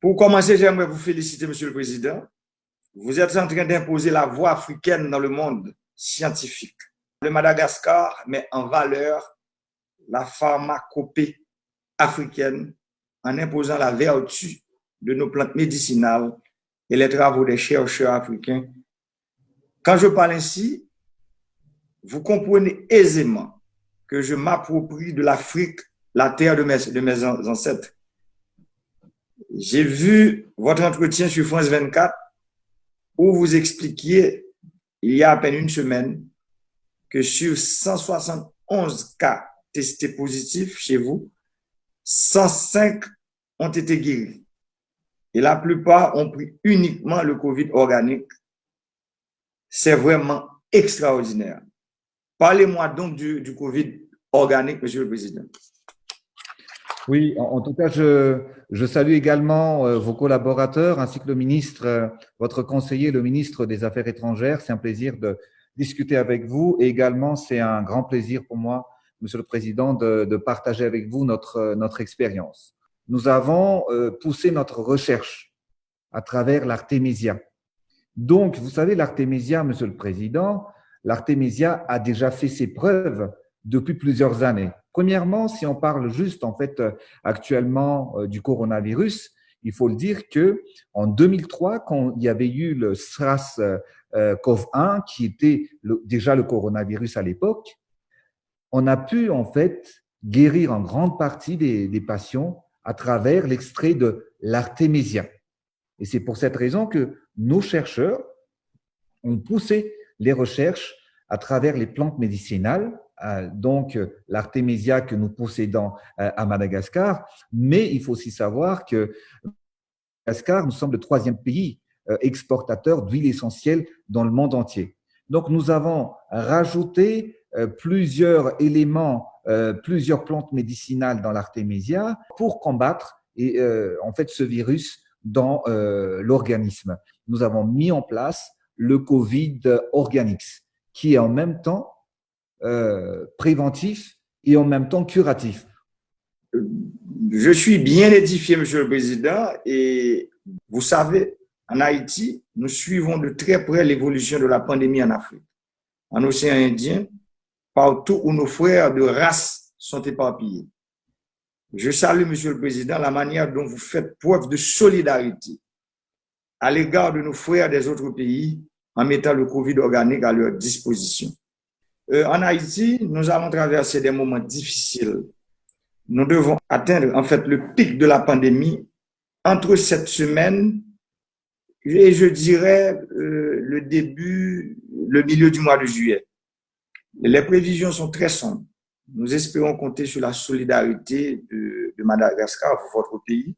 Pour commencer, j'aimerais vous féliciter, Monsieur le Président. Vous êtes en train d'imposer la voix africaine dans le monde scientifique. Le Madagascar met en valeur la pharmacopée africaine en imposant la vertu de nos plantes médicinales et les travaux des chercheurs africains. Quand je parle ainsi, vous comprenez aisément que je m'approprie de l'Afrique, la terre de mes ancêtres. J'ai vu votre entretien sur France 24 où vous expliquiez, il y a à peine une semaine, que sur 171 cas testés positifs chez vous, 105 ont été guéris. Et la plupart ont pris uniquement le Covid organique. C'est vraiment extraordinaire. Parlez-moi donc du Covid organique, Monsieur le Président. Oui, en tout cas, je salue également vos collaborateurs ainsi que le ministre, votre conseiller, le ministre des Affaires étrangères. C'est un plaisir de discuter avec vous et également c'est un grand plaisir pour moi, Monsieur le Président, de partager avec vous notre expérience. Nous avons poussé notre recherche à travers l'Artémisia. Donc, vous savez, l'Artémisia, Monsieur le Président, l'Artémisia a déjà fait ses preuves depuis plusieurs années. Premièrement, si on parle juste en fait actuellement du coronavirus, il faut le dire que en 2003, quand il y avait eu le SARS-CoV-1, qui était déjà le coronavirus à l'époque, on a pu en fait guérir en grande partie des patients à travers l'extrait de l'Artémisia. Et c'est pour cette raison que nos chercheurs ont poussé les recherches à travers les plantes médicinales, donc l'Artémisia que nous possédons à Madagascar, mais il faut aussi savoir que Madagascar, nous sommes le 3e pays exportateur d'huile essentielle dans le monde entier. Donc nous avons rajouté plusieurs éléments, plusieurs plantes médicinales dans l'Artémisia pour combattre en fait ce virus dans l'organisme. Nous avons mis en place le Covid Organics, qui est en même temps préventif et en même temps curatif. Je suis bien édifié, Monsieur le Président, et vous savez, en Haïti, nous suivons de très près l'évolution de la pandémie en Afrique, en océan Indien, partout où nos frères de race sont éparpillés. Je salue, Monsieur le Président, la manière dont vous faites preuve de solidarité à l'égard de nos frères des autres pays en mettant le Covid organique à leur disposition. En Haïti, nous allons traverser des moments difficiles. Nous devons atteindre en fait le pic de la pandémie entre cette semaine et je dirais le milieu du mois de juillet. Les prévisions sont très sombres. Nous espérons compter sur la solidarité de Madagascar, votre pays.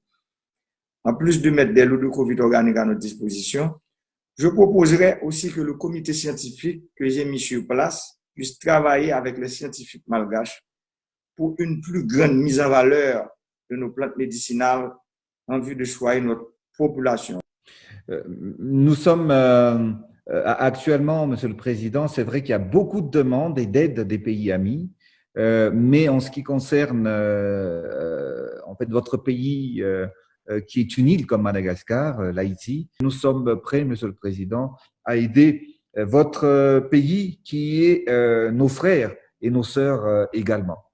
En plus de mettre des lots de Covid organique à notre disposition, je proposerai aussi que le comité scientifique que j'ai mis sur place puisse travailler avec les scientifiques malgaches pour une plus grande mise en valeur de nos plantes médicinales en vue de soigner notre population. Nous sommes actuellement, Monsieur le Président, c'est vrai qu'il y a beaucoup de demandes et d'aides des pays amis, mais en ce qui concerne en fait votre pays qui est une île comme Madagascar, l'Haïti, nous sommes prêts, Monsieur le Président, à aider votre pays qui est nos frères et nos sœurs également.